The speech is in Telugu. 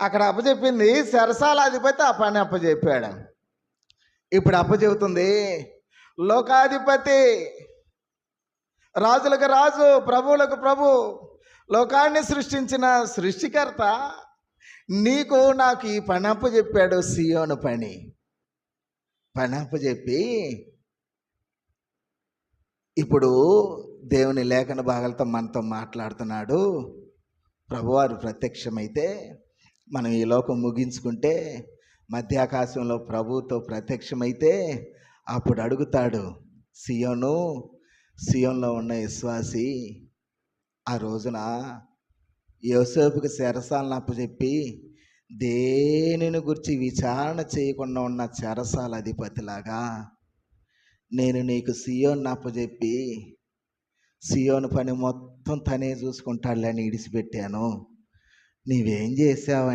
అక్కడ అప్పచెప్పింది చెరసాల అధిపతి, ఆ పని అప్పచెప్పాడు. ఇప్పుడు అప్పచెబుతుంది లోకాధిపతి, రాజులకు రాజు, ప్రభువులకు ప్రభు, లోకాన్ని సృష్టించిన సృష్టికర్త నీకు నాకు ఈ పని అప్పచెప్పాడు. సియోను పని అప్పచెప్పి ఇప్పుడు దేవుని లేఖన భాగాలతో మనతో మాట్లాడుతున్నాడు. ప్రభువారు ప్రత్యక్షమైతే మనం ఈ లోకం ముగించుకుంటే మధ్యాకాశంలో ప్రభువుతో ప్రత్యక్షమైతే అప్పుడు అడుగుతాడు, సియోన్లో ఉన్న విశ్వాసి, ఆ రోజున యోసేపుకి చెరసాలను అప్పచెప్పి దేనిని గురించి విచారణ చేయకుండా ఉన్న చెరసాల అధిపతిలాగా నేను నీకు సియోను అప్పచెప్పి సియోను పని మొత్తం తనే చూసుకుంటాడులే అని ఇడిచిపెట్టాను. నీవేం చేసావు